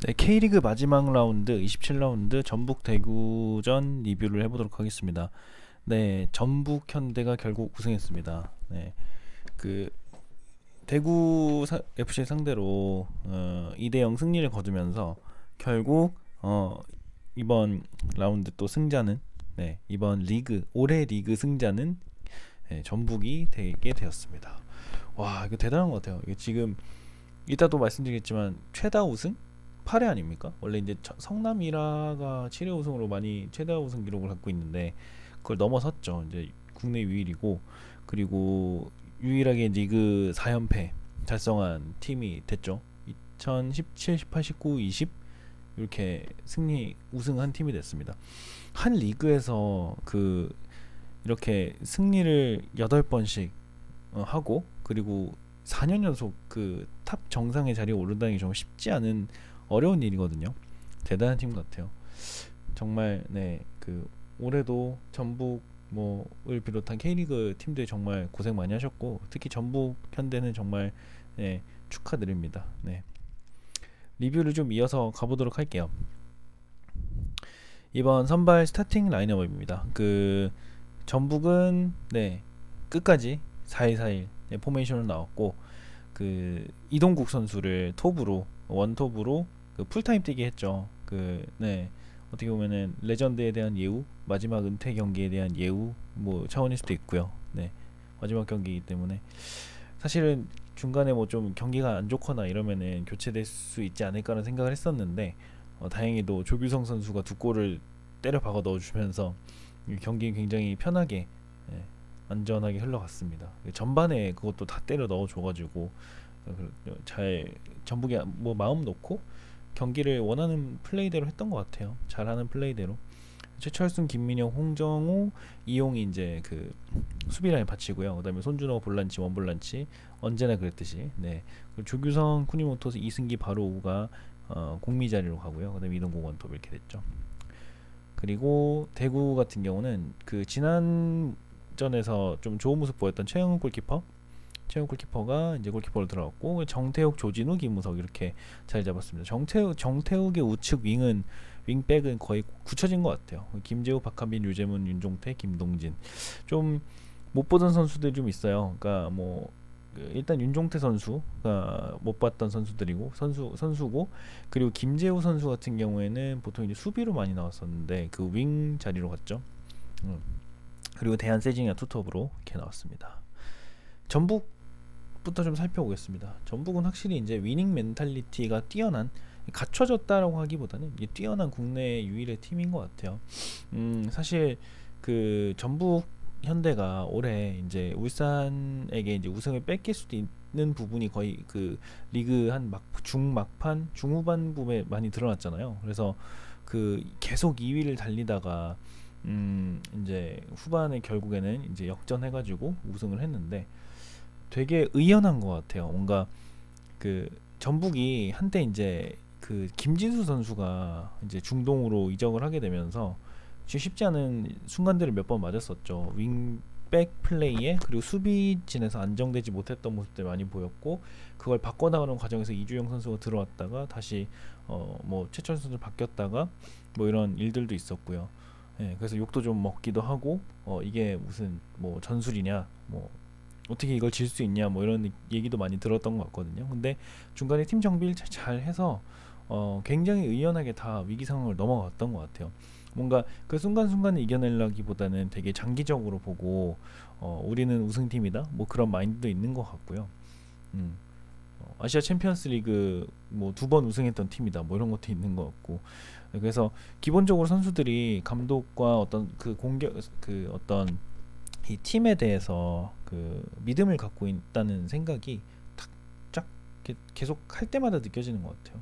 네, K리그 마지막 라운드 27라운드 전북 대구전 리뷰를 해보도록 하겠습니다. 네, 전북 현대가 결국 우승했습니다. 네, 그 대구 FC 상대로 2대0 승리를 거두면서 결국 이번 라운드 또 승자는 이번 리그 올해 리그 승자는 전북이 되게 되었습니다. 와, 이거 대단한 것 같아요. 이게 지금 이따 또 말씀드리겠지만 최다 우승 8회 아닙니까? 원래 이제 성남 이라가 7회 우승으로 많이 최다 우승 기록을 갖고 있는데 그걸 넘어섰죠. 이제 국내 유일이고, 그리고 유일하게 리그 4연패 달성한 팀이 됐죠. 2017, 18, 19, 20 이렇게 승리 우승한 팀이 됐습니다. 한 리그에서 이렇게 승리를 8번씩 하고, 그리고 4년 연속 그 탑 정상의 자리에 오른다는 게 정말 쉽지 않은 어려운 일이거든요. 대단한 팀 같아요. 정말 올해도 전북 뭐을 비롯한 K리그 팀들 정말 고생 많이 하셨고, 특히 전북 현대는 정말 축하드립니다. 리뷰를 좀 이어서 가보도록 할게요. 이번 선발 스타팅 라인업입니다. 전북은 끝까지 4-1-4-1 포메이션으로 나왔고, 이동국 선수를 톱으로 원톱으로 풀타임 뛰게 했죠. 어떻게 보면은 레전드에 대한 예우, 마지막 은퇴 경기에 대한 예우 차원일 수도 있고요. 마지막 경기이기 때문에 사실은 중간에 좀 경기가 안 좋거나 이러면은 교체될 수 있지 않을까라는 생각을 했었는데, 다행히도 조규성 선수가 2골을 때려 박아 넣어주면서 경기 굉장히 편하게 안전하게 흘러갔습니다. 전반에 그것도 다 때려 넣어줘가지고 잘 전북이 마음 놓고 경기를 원하는 플레이대로 했던 것 같아요. 잘하는 플레이대로 최철순, 김민영, 홍정우, 이용이 이제 수비 라인 받치고요. 그다음에 손준호 볼란치, 원볼란치 언제나 그랬듯이. 그리고 조규성, 쿠니모토스, 이승기, 바로우가 공미 자리로 가고요. 그다음에 이동국 원톱 이렇게 됐죠. 그리고 대구 같은 경우는 지난 전에서 좀 좋은 모습 보였던 최영욱 골키퍼가 이제 골키퍼로 들어갔고, 정태욱, 조진우, 김우석 이렇게 자리 잡았습니다. 정태욱의 우측 윙백은 거의 굳혀진 것 같아요. 김재우, 박한빈, 유재문, 윤종태, 김동진. 좀 못 보던 선수들이 좀 있어요. 그러니까 일단 윤종태 선수가 못 봤던 선수고, 그리고 김재우 선수 같은 경우에는 보통 이제 수비로 많이 나왔었는데 윙 자리로 갔죠. 그리고 대한 세징야 투톱으로 이렇게 나왔습니다. 전북부터 좀 살펴보겠습니다. 전북은 확실히 이제 위닝 멘탈리티가 갖춰졌다라고 하기보다는 뛰어난 국내 유일의 팀인 것 같아요. 사실 전북 현대가 올해 이제 울산에게 이제 우승을 뺏길 수도 있는 부분이 거의 리그 한 중막판 중후반부에 많이 드러났잖아요. 그래서 계속 2위를 달리다가 이제 후반에 결국에는 이제 역전해가지고 우승을 했는데, 되게 의연한 것 같아요. 뭔가 전북이 한때 이제 김진수 선수가 이제 중동으로 이적을 하게 되면서 쉽지 않은 순간들을 몇 번 맞았었죠. 윙백 플레이에, 그리고 수비진에서 안정되지 못했던 모습들 많이 보였고, 그걸 바꿔나가는 과정에서 이주영 선수가 들어왔다가 다시 최철 선수 바뀌었다가 이런 일들도 있었고요. 그래서 욕도 좀 먹기도 하고, 이게 무슨 전술이냐, 어떻게 이걸 질 수 있냐, 이런 얘기도 많이 들었던 것 같거든요. 근데 중간에 팀 정비를 잘 해서 굉장히 의연하게 다 위기 상황을 넘어갔던 것 같아요. 뭔가 순간순간을 이겨내려기보다는 되게 장기적으로 보고 우리는 우승팀이다, 그런 마인드도 있는 것 같고요. 아시아 챔피언스 리그 2번 우승했던 팀이다, 이런 것도 있는 것 같고. 그래서 기본적으로 선수들이 감독과 어떤 어떤 이 팀에 대해서 믿음을 갖고 있다는 생각이 쫙 계속 할 때마다 느껴지는 것 같아요.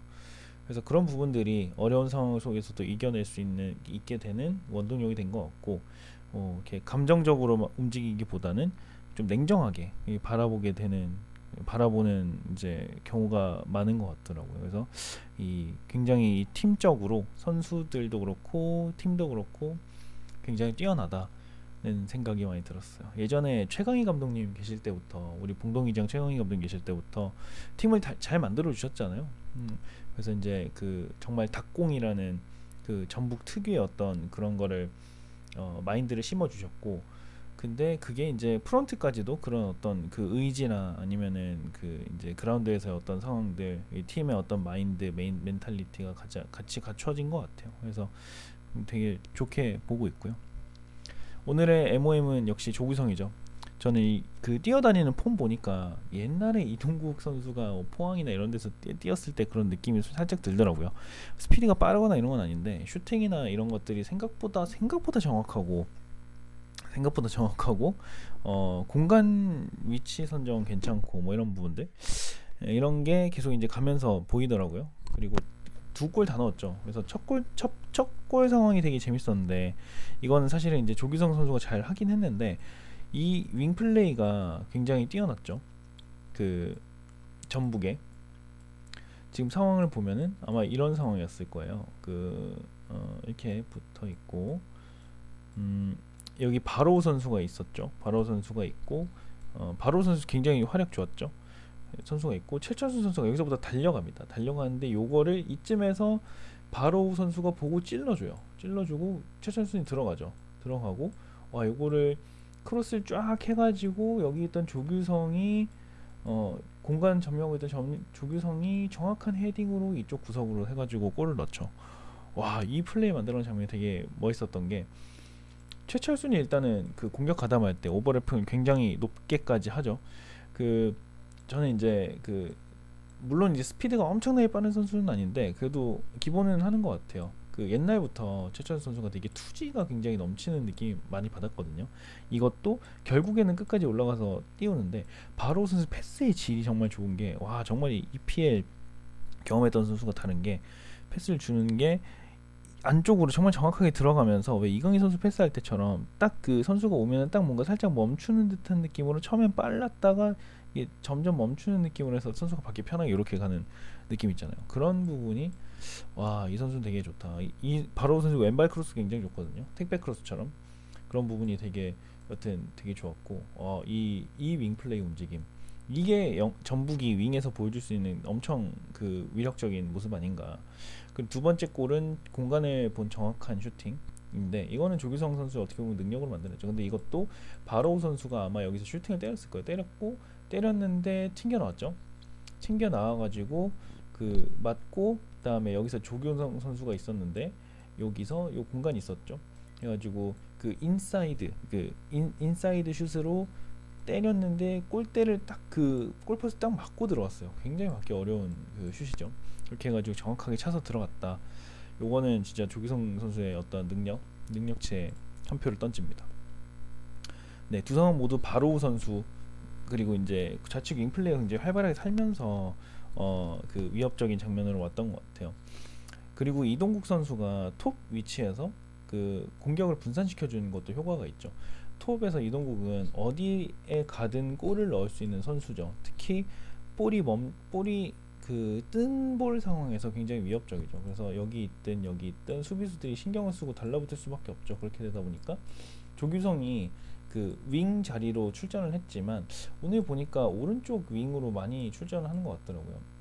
그래서 그런 부분들이 어려운 상황 속에서도 이겨낼 수 있게 되는 원동력이 된 것 같고, 이렇게 감정적으로 움직이기보다는 좀 냉정하게 바라보는 이제 경우가 많은 것 같더라고요. 그래서 굉장히 팀적으로 선수들도 그렇고 팀도 그렇고 굉장히 뛰어나다는 생각이 많이 들었어요. 예전에 최강희 감독님 계실 때부터, 우리 봉동이장 최강희 감독님 계실 때부터 팀을 잘 만들어 주셨잖아요. 그래서 이제 그 정말 닭공이라는 그 전북 특유의 어떤 그런 거를 마인드를 심어 주셨고, 근데 그게 이제 프런트까지도 그런 어떤 그 의지나 아니면은 그 이제 그라운드에서의 어떤 상황들, 이 팀의 어떤 마인드, 멘탈리티가 같이 갖춰진 것 같아요. 그래서 되게 좋게 보고 있고요. 오늘의 MOM은 역시 조규성이죠. 저는 그 뛰어다니는 폼 보니까 옛날에 이동국 선수가 포항이나 이런 데서 뛰었을 때 그런 느낌이 살짝 들더라고요. 스피드가 빠르거나 이런 건 아닌데 슈팅이나 이런 것들이 생각보다 정확하고 공간 위치 선정 괜찮고 뭐 이런 부분들, 이런 게 계속 이제 가면서 보이더라고요. 그리고 두 골 다 넣었죠. 그래서 첫 골 상황이 되게 재밌었는데, 이거는 사실은 이제 조규성 선수가 잘 하긴 했는데 이 윙 플레이가 굉장히 뛰어났죠. 그 전북에 지금 상황을 보면은 아마 이런 상황이었을 거예요. 이렇게 붙어 있고, 여기 바로우 선수가 있었죠. 바로우 선수가 있고, 바로우 선수 굉장히 활약 좋았죠. 선수가 있고, 최철수 선수가 여기서부터 달려가는데 요거를 이쯤에서 바로우 선수가 보고 찔러주고 최철수는 들어가고, 요거를 크로스를 쫙 해가지고 여기 있던 조규성이 공간 점유하고 있던 조규성이 정확한 헤딩으로 이쪽 구석으로 해가지고 골을 넣죠. 와, 이 플레이 만들어낸 장면이 되게 멋있었던 게, 최철순이 일단은 그 공격 가담할 때 오버래핑을 굉장히 높게까지 하죠. 저는 이제 물론 이제 스피드가 엄청나게 빠른 선수는 아닌데 그래도 기본은 하는 것 같아요. 옛날부터 최철수 선수가 되게 투지가 굉장히 넘치는 느낌이 많이 받았거든요. 이것도 결국에는 끝까지 올라가서 띄우는데, 바로 선수 패스의 질이 정말 좋은 게, 와, 정말 EPL 경험했던 선수가 다른 게, 패스를 주는 게 안쪽으로 정말 정확하게 들어가면서, 왜 이강인 선수 패스할 때처럼 딱 그 선수가 오면은 딱 뭔가 살짝 멈추는 듯한 느낌으로 처음엔 빨랐다가 이게 점점 멈추는 느낌으로 해서 선수가 밖에 편하게 이렇게 가는 느낌 있잖아요. 그런 부분이, 와, 이 선수는 되게 좋다. 이 바로 선수 왼발 크로스 굉장히 좋거든요. 택배 크로스처럼. 그런 부분이 되게 여튼 되게 좋았고, 이 윙 플레이 움직임, 이게 전북이 윙에서 보여줄 수 있는 엄청 그 위력적인 모습 아닌가. 그리고 두 번째 골은 공간을 본 정확한 슈팅인데, 이거는 조규성 선수 어떻게 보면 능력으로 만들었죠. 근데 이것도 바로우 선수가 아마 여기서 슈팅을 때렸을 거예요. 때렸는데 튕겨 나와가지고 맞고, 그다음에 여기서 조규성 선수가 있었는데 여기서 요 공간이 있었죠. 해가지고 인사이드 슛으로 때렸는데 골대를 딱 골포스 딱 맞고 들어왔어요. 굉장히 맞기 어려운 슛이죠. 그렇게 해가지고 정확하게 차서 들어갔다. 요거는 진짜 조규성 선수의 어떤 능력치에 한 표를 던집니다. 네, 두 상황 모두 바로우 선수, 그리고 이제 좌측 윙플레이가 굉장히 활발하게 살면서 위협적인 장면으로 왔던 것 같아요. 그리고 이동국 선수가 톱 위치에서 공격을 분산시켜 주는 것도 효과가 있죠. 톱에서 이동국은 어디에 가든 골을 넣을 수 있는 선수죠. 특히 볼이 뜬 볼 상황에서 굉장히 위협적이죠. 그래서 여기 있든 수비수들이 신경을 쓰고 달라붙을 수밖에 없죠. 그렇게 되다 보니까 조규성이 윙 자리로 출전을 했지만 오늘 보니까 오른쪽 윙으로 많이 출전을 하는 것 같더라고요.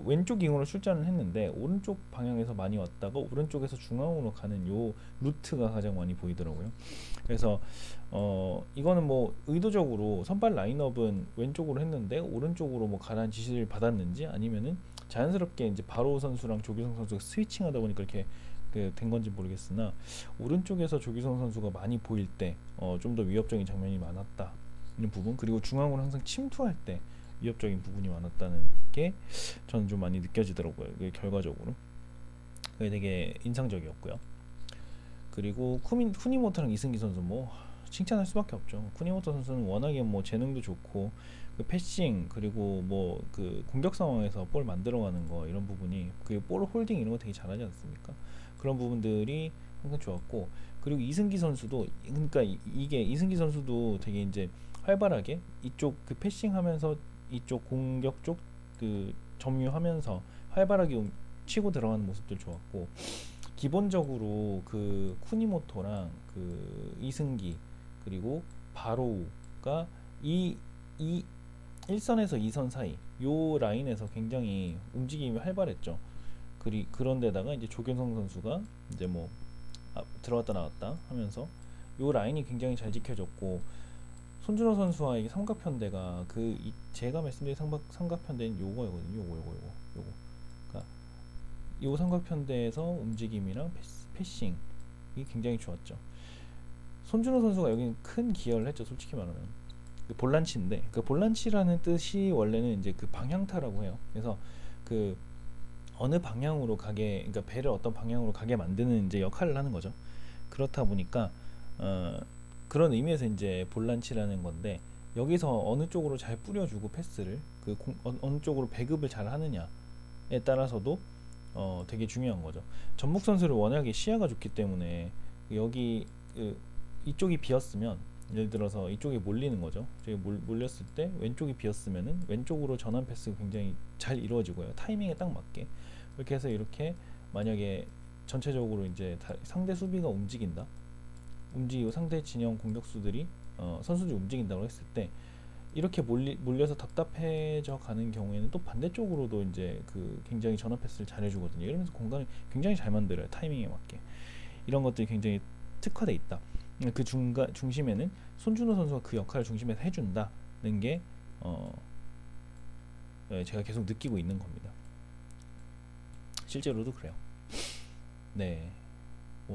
왼쪽 윙으로 출전을 했는데 오른쪽 방향에서 많이 왔다가 오른쪽에서 중앙으로 가는 요 루트가 가장 많이 보이더라고요. 그래서 이거는 뭐 의도적으로 선발 라인업은 왼쪽으로 했는데 오른쪽으로 뭐 가라는 지시를 받았는지, 아니면은 자연스럽게 이제 바로 선수랑 조규성 선수가 스위칭하다 보니까 이렇게 된 건지 모르겠으나, 오른쪽에서 조규성 선수가 많이 보일 때 좀 더 위협적인 장면이 많았다 이런 부분, 그리고 중앙으로 항상 침투할 때 위협적인 부분이 많았다는 게 저는 좀 많이 느껴지더라고요. 결과적으로 그게 되게 인상적이었고요. 그리고 쿠니모토랑 이승기 선수 뭐 칭찬할 수밖에 없죠. 쿠니모토 선수는 워낙에 뭐 재능도 좋고 패싱, 그리고 뭐 공격 상황에서 볼 만들어가는 거, 이런 부분이, 볼 홀딩 이런 거 되게 잘하지 않습니까? 그런 부분들이 항상 좋았고, 그리고 이승기 선수도, 그러니까 이게 이승기 선수도 되게 이제 활발하게 이쪽 패싱하면서 이쪽 공격 쪽 점유하면서 활발하게 치고 들어가는 모습들 좋았고, 기본적으로 쿠니모토랑 이승기 그리고 바로우가 이 1선에서 2선 사이 요 라인에서 굉장히 움직임이 활발했죠. 그런데다가 이제 조규성 선수가 이제 뭐 들어갔다 나왔다 하면서 요 라인이 굉장히 잘 지켜졌고, 손준호 선수와 이게 삼각편대가 제가 말씀드린 삼각편대는 요거거든요. 요거. 그러니까 요 삼각편대에서 움직임이랑 패싱이 굉장히 좋았죠. 손준호 선수가 여기 큰 기여를 했죠. 솔직히 말하면 볼란치인데, 그 볼란치라는 뜻이 원래는 이제 그 방향타라고 해요. 그래서 그 어느 방향으로 가게, 그러니까 배를 어떤 방향으로 가게 만드는 이제 역할을 하는 거죠. 그렇다 보니까 그런 의미에서 이제 볼란치라는 건데, 여기서 어느 쪽으로 잘 뿌려주고 패스를 어느 쪽으로 배급을 잘 하느냐에 따라서도 되게 중요한 거죠. 전북 선수를 워낙에 시야가 좋기 때문에 여기 이쪽이 비었으면, 예를 들어서 이쪽에 몰리는 거죠. 저기 몰렸을 때 왼쪽이 비었으면은 왼쪽으로 전환 패스가 굉장히 잘 이루어지고요. 타이밍에 딱 맞게. 이렇게 해서 이렇게 만약에 전체적으로 이제 상대 수비가 움직이고 상대 진영 공격수들이 선수들이 선수인다고 했을 때, 이렇게 몰려서 답답해져 가는 경우에는 또 반대쪽으로도 이제 굉장히 전환 패스를 잘 해주거든요. 이러면서 공간을 굉장히 잘 만들어요. 타이밍에 맞게. 이런 것들이 굉장히 특화돼 있다. 그 중심에는 손준호 선수가 그 역할을 중심에서 해준다는 게 제가 계속 느끼고 있는 겁니다. 실제로도 그래요. 네,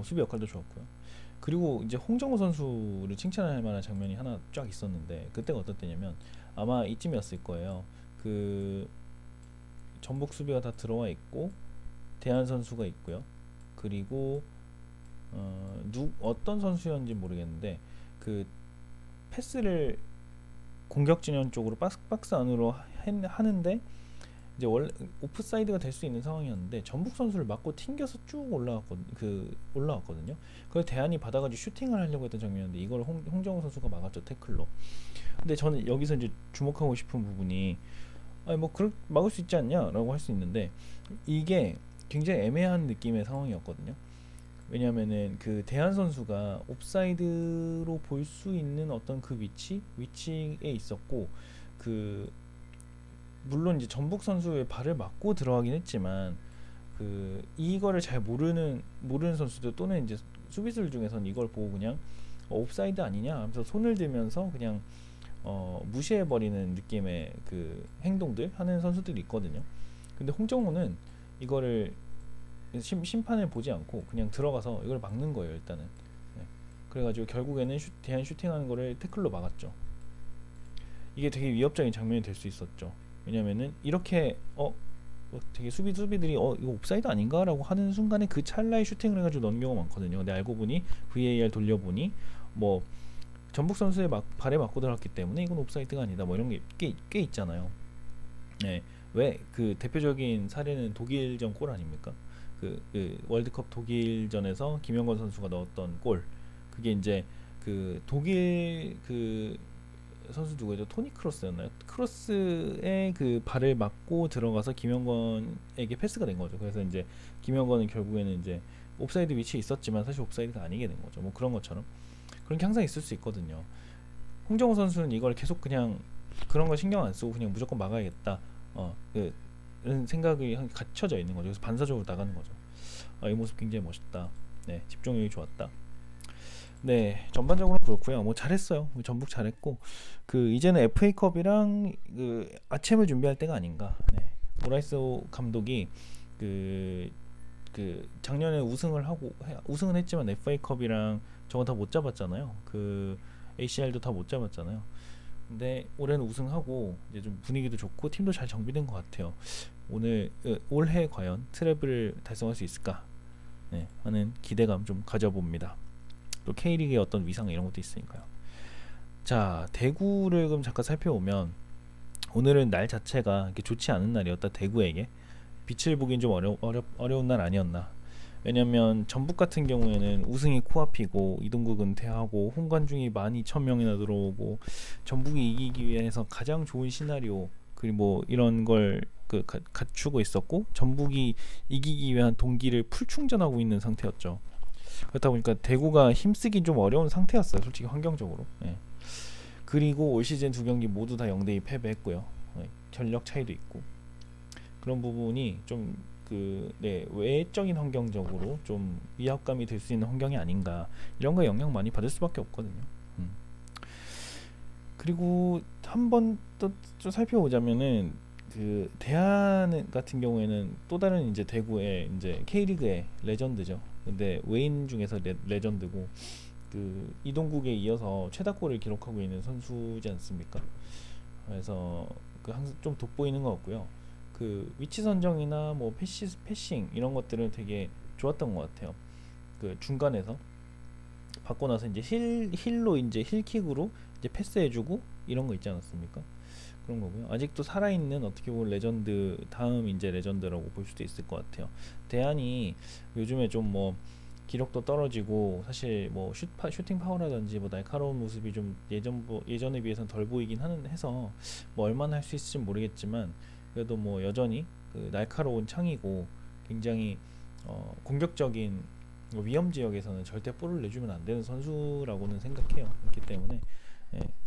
수비 역할도 좋았고요. 그리고 이제 홍정호 선수를 칭찬할 만한 장면이 하나 쫙 있었는데, 그때가 어떤 때냐면 아마 이쯤이었을 거예요. 전북 수비가 다 들어와 있고 대한 선수가 있고요. 그리고 어떤 선수였는지 모르겠는데 패스를 공격 진영 쪽으로 박스 안으로 하는데, 이제 원래 오프사이드가 될 수 있는 상황이었는데 전북 선수를 맞고 튕겨서 쭉 올라왔거든요. 그걸 대한이 받아가지고 슈팅을 하려고 했던 장면인데, 이걸 홍정호 선수가 막았죠, 태클로. 근데 저는 여기서 이제 주목하고 싶은 부분이, 막을 수 있지 않냐라고 할 수 있는데, 이게 굉장히 애매한 느낌의 상황이었거든요. 왜냐면은 대한 선수가 옵사이드로 볼 수 있는 어떤 위치에 있었고, 물론 이제 전북 선수의 발을 맞고 들어가긴 했지만, 이거를 잘 모르는 선수들 또는 이제 수비수들 중에서는 이걸 보고 그냥 옵사이드 아니냐 하면서 손을 들면서 그냥 무시해버리는 느낌의 행동들 하는 선수들이 있거든요. 근데 홍정호는 이거를 심판을 보지 않고 그냥 들어가서 이걸 막는 거예요, 일단은. 네. 그래가지고 결국에는 대한 슈팅하는 거를 태클로 막았죠. 이게 되게 위협적인 장면이 될 수 있었죠. 왜냐면은 이렇게 되게 수비들이 이거 옵사이드 아닌가? 라고 하는 순간에 그 찰나에 슈팅을 해가지고 넣은 경우가 많거든요. 근데 알고 보니 VAR 돌려보니 뭐 전북 선수의 발에 맞고 들어갔기 때문에 이건 옵사이드가 아니다, 뭐 이런 게 꽤 있잖아요. 네. 왜 대표적인 사례는 독일전 골 아닙니까? 월드컵 독일전에서 김영건 선수가 넣었던 골, 그게 이제 독일 선수 누구죠? 토니 크로스였나요? 크로스의 발을 맞고 들어가서 김영건에게 패스가 된 거죠. 그래서 이제 김영건은 결국에는 이제 옵사이드 위치에 있었지만 사실 옵사이드가 아니게 된 거죠. 뭐 그런 것처럼 그런 게 항상 있을 수 있거든요. 홍정호 선수는 이걸 계속 그냥 그런 거 신경 안 쓰고 그냥 무조건 막아야겠다, 이런 생각이 갇혀져 있는 거죠. 그래서 반사적으로 나가는 거죠. 이 모습 굉장히 멋있다. 네, 집중력이 좋았다. 네, 전반적으로 그렇고요. 뭐 잘했어요. 전북 잘했고, 이제는 FA컵이랑 아챔을 준비할 때가 아닌가. 네. 모라이스 감독이 작년에 우승은 했지만 FA컵이랑 저거 다 못 잡았잖아요. ACL도 다 못 잡았잖아요. 근데 올해는 우승하고 이제 좀 분위기도 좋고 팀도 잘 정비된 것 같아요. 올해 과연 트래블을 달성할 수 있을까? 네, 하는 기대감 좀 가져봅니다. 또 K리그의 어떤 위상 이런 것도 있으니까요. 자, 대구를 그럼 잠깐 살펴보면, 오늘은 날 자체가 이렇게 좋지 않은 날이었다. 대구에게 빛을 보긴 좀 어려운 날 아니었나. 왜냐면 전북 같은 경우에는 우승이 코앞이고 이동국 은퇴하고 홍관중이 12,000명이나 들어오고 전북이 이기기 위해서 가장 좋은 시나리오 그리고 뭐 이런 걸 갖추고 있었고, 전북이 이기기 위한 동기를 풀충전하고 있는 상태였죠. 그렇다 보니까 대구가 힘쓰기 좀 어려운 상태였어요, 솔직히 환경적으로. 예. 그리고 올 시즌 두 경기 모두 다 0대2 패배했고요. 전력 차이도 있고 그런 부분이 좀 외적인 환경적으로 좀 위압감이 될 수 있는 환경이 아닌가, 이런 거에 영향 많이 받을 수밖에 없거든요. 그리고 한 번 또 좀 살펴보자면은 그 대한 같은 경우에는 또 다른 이제 대구의 이제 K리그의 레전드죠. 근데 외인 중에서 레전드고 그 이동국에 이어서 최다골을 기록하고 있는 선수지 않습니까? 그래서 그 항상 좀 돋보이는 것 같고요. 그 위치 선정이나 뭐 패싱 이런 것들은 되게 좋았던 것 같아요. 그 중간에서 받고 나서 이제 힐로 이제 힐킥으로 이제 패스해주고 이런 거 있지 않았습니까? 그런 거고요. 아직도 살아있는 어떻게 보면 레전드, 다음 이제 레전드라고 볼 수도 있을 것 같아요. 대안이 요즘에 좀 뭐 기록도 떨어지고 사실 뭐 슈팅 파워라든지 뭐 날카로운 모습이 좀 예전에 비해서는 덜 보이긴 해서 뭐 얼마나 할 수 있을지 모르겠지만, 그래도 뭐 여전히 그 날카로운 창이고 굉장히 공격적인 위험 지역에서는 절대 볼을 내주면 안 되는 선수라고는 생각해요. 그렇기 때문에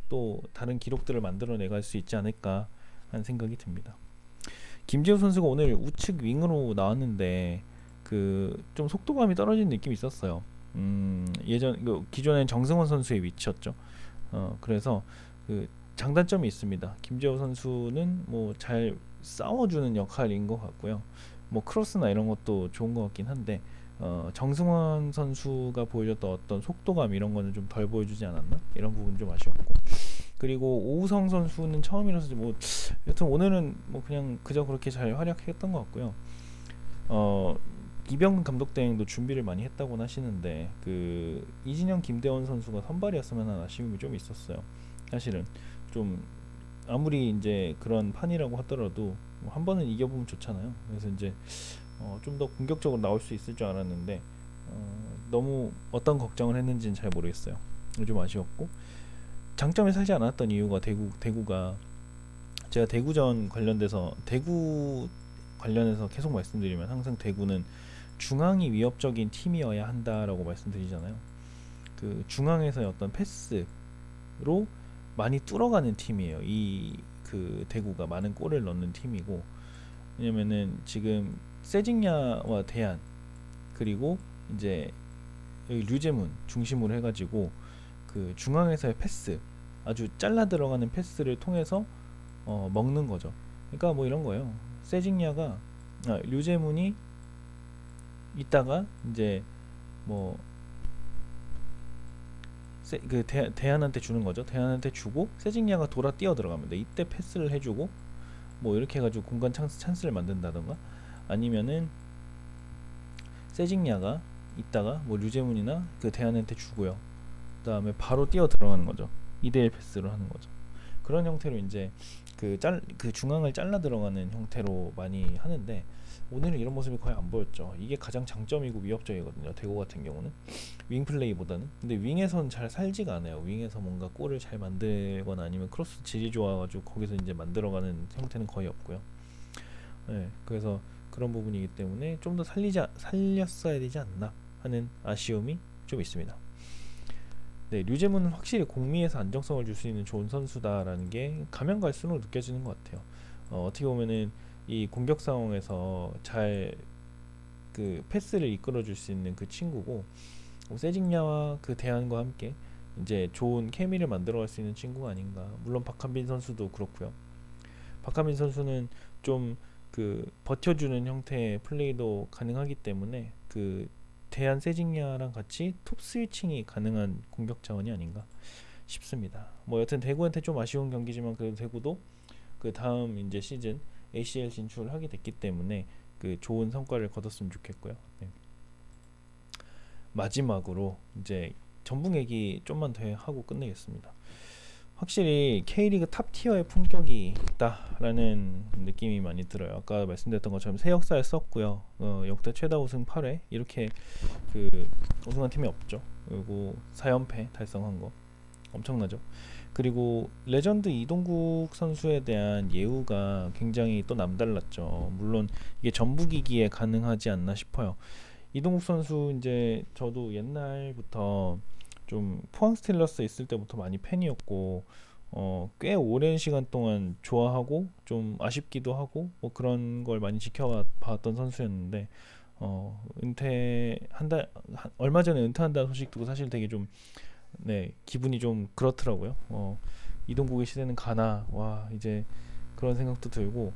또 다른 기록들을 만들어내갈 수 있지 않을까 하는 생각이 듭니다. 김지우 선수가 오늘 우측 윙으로 나왔는데 그 좀 속도감이 떨어진 느낌이 있었어요. 기존엔 정승원 선수의 위치였죠. 그래서 그 장단점이 있습니다. 김지우 선수는 뭐 잘 싸워주는 역할인 것 같고요. 뭐 크로스나 이런 것도 좋은 것 같긴 한데 정승원 선수가 보여줬던 어떤 속도감 이런 거는 좀 덜 보여주지 않았나? 이런 부분 좀 아쉬웠고, 그리고 오우성 선수는 처음이라서 뭐 여튼 오늘은 뭐 그냥 그저 그렇게 잘 활약했던 것 같고요. 이병근 감독 대행도 준비를 많이 했다고 하시는데 그 이진영, 김대원 선수가 선발이었으면 하는 아쉬움이 좀 있었어요. 사실은 좀 아무리 이제 그런 판이라고 하더라도 한 번은 이겨보면 좋잖아요. 그래서 이제 좀 더 공격적으로 나올 수 있을 줄 알았는데 너무 어떤 걱정을 했는지는 잘 모르겠어요. 좀 아쉬웠고, 장점에 살지 않았던 이유가 대구가 제가 대구 관련해서 계속 말씀드리면 항상 대구는 중앙이 위협적인 팀이어야 한다라고 말씀드리잖아요. 그 중앙에서의 어떤 패스로 많이 뚫어가는 팀이에요. 그 대구가 많은 골을 넣는 팀이고, 왜냐면은 지금 세징야와 대안 그리고 이제 여기 류제문 중심으로 해가지고 그 중앙에서의 패스, 아주 잘라 들어가는 패스를 통해서 먹는 거죠. 그러니까 뭐 이런 거예요. 세징야가 류제문이 있다가 이제 뭐 대안한테 주는 거죠. 대안한테 주고 세징야가 돌아 뛰어 들어가면 돼. 이때 패스를 해주고 뭐 이렇게 해가지고 공간 찬스를 만든다던가, 아니면은 세징야가 있다가 뭐 류제문이나 그 대안한테 주고요. 그 다음에 바로 뛰어 들어가는 거죠. 2대1 패스로 하는 거죠. 그런 형태로 이제 그 중앙을 잘라 들어가는 형태로 많이 하는데 오늘은 이런 모습이 거의 안 보였죠. 이게 가장 장점이고 위협적이거든요. 대구 같은 경우는 윙 플레이보다는. 근데 윙에서는 잘 살지가 않아요. 윙에서 뭔가 골을 잘 만들거나 아니면 크로스 질이 좋아가지고 거기서 이제 만들어가는 형태는 거의 없고요. 네, 그래서 그런 부분이기 때문에 좀 더 살렸어야 되지 않나 하는 아쉬움이 좀 있습니다. 네, 류제문은 확실히 공미에서 안정성을 줄 수 있는 좋은 선수다라는 게 가면 갈수록 느껴지는 것 같아요. 어떻게 보면은 이 공격 상황에서 잘 그 패스를 이끌어 줄 수 있는 그 친구고, 세징야와 그 대안과 함께 이제 좋은 케미를 만들어 갈 수 있는 친구가 아닌가. 물론 박한빈 선수도 그렇고요. 박한빈 선수는 좀 그 버텨주는 형태의 플레이도 가능하기 때문에 그 대안 세징야랑 같이 톱 스위칭이 가능한 공격 자원이 아닌가 싶습니다. 뭐 여튼 대구한테 좀 아쉬운 경기지만 그래도 대구도 그 다음 이제 시즌 ACL 진출을 하게 됐기 때문에 그 좋은 성과를 거뒀으면 좋겠고요. 네. 마지막으로 이제 전북 얘기 좀만 더 하고 끝내겠습니다. 확실히 K리그 탑 티어의 품격이 있다라는 느낌이 많이 들어요. 아까 말씀드렸던 것처럼 새 역사에 썼고요. 역대 최다 우승 8회 이렇게 그 우승한 팀이 없죠. 그리고 4연패 달성한 거 엄청나죠. 그리고 레전드 이동국 선수에 대한 예우가 굉장히 또 남달랐죠. 물론 이게 전북이기에 가능하지 않나 싶어요. 이동국 선수 이제 저도 옛날부터 좀 포항 스틸러스 있을 때부터 많이 팬이었고 꽤 오랜 시간 동안 좋아하고 좀 아쉽기도 하고 뭐 그런 걸 많이 지켜봤던 선수였는데 얼마 전에 은퇴한다는 소식 듣고 사실 되게 좀 기분이 좀 그렇더라고요. 이동국의 시대는 가나, 와 이제 그런 생각도 들고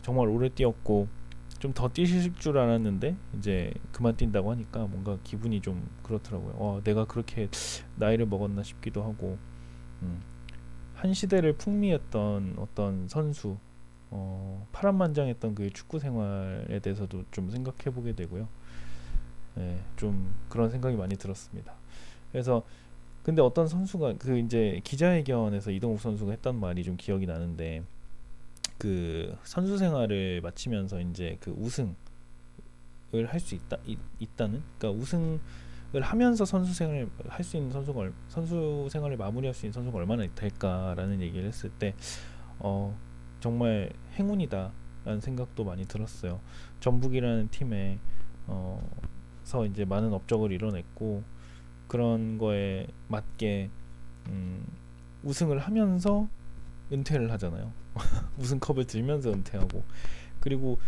정말 오래 뛰었고 좀 더 뛰실 줄 알았는데 이제 그만 뛴다고 하니까 뭔가 기분이 좀 그렇더라고요. 내가 그렇게 나이를 먹었나 싶기도 하고 한 시대를 풍미했던 어떤 선수, 파란만장했던 그 축구 생활에 대해서도 좀 생각해 보게 되고요. 좀 그런 생각이 많이 들었습니다. 그래서 근데 어떤 선수가 그 이제 기자회견에서 이동욱 선수가 했던 말이 좀 기억이 나는데, 그 선수 생활을 마치면서 이제 그 우승을 할 수 있다는, 그러니까 우승을 하면서 선수 생활을 할 수 있는 선수 생활을 마무리할 수 있는 선수가 얼마나 될까라는 얘기를 했을 때 정말 행운이다라는 생각도 많이 들었어요. 전북이라는 팀에 서 이제 많은 업적을 이뤄냈고 그런 거에 맞게 우승을 하면서 은퇴를 하잖아요. 우승컵을 들면서 은퇴하고, 그리고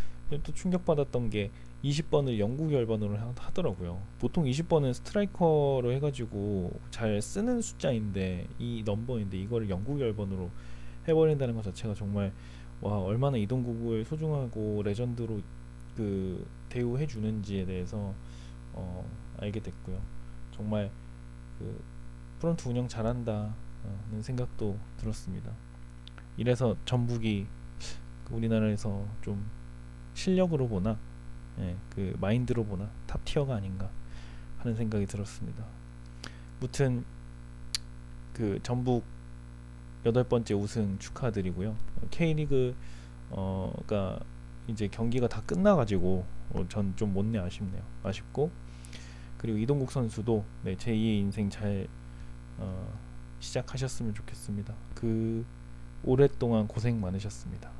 또 충격받았던 게 20번을 영국 열번으로 하더라고요. 보통 20번은 스트라이커로 해가지고 잘 쓰는 숫자인데 이 넘버인데 이거를 영국 열번으로 해버린다는 것 자체가 정말 와, 얼마나 이동국을 소중하고 레전드로 그 대우해 주는지에 대해서 알게 됐고요. 정말 그 프런트 운영 잘한다는 생각도 들었습니다. 이래서 전북이 우리나라에서 좀 실력으로 보나 그 마인드로 보나 탑 티어가 아닌가 하는 생각이 들었습니다. 무튼 그 전북 8번째 우승 축하드리고요. K리그가 이제 경기가 다 끝나가지고 전 좀 못내 아쉽고, 그리고 이동국 선수도 제2의 인생 잘 시작하셨으면 좋겠습니다. 그 오랫동안 고생 많으셨습니다.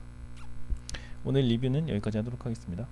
오늘 리뷰는 여기까지 하도록 하겠습니다.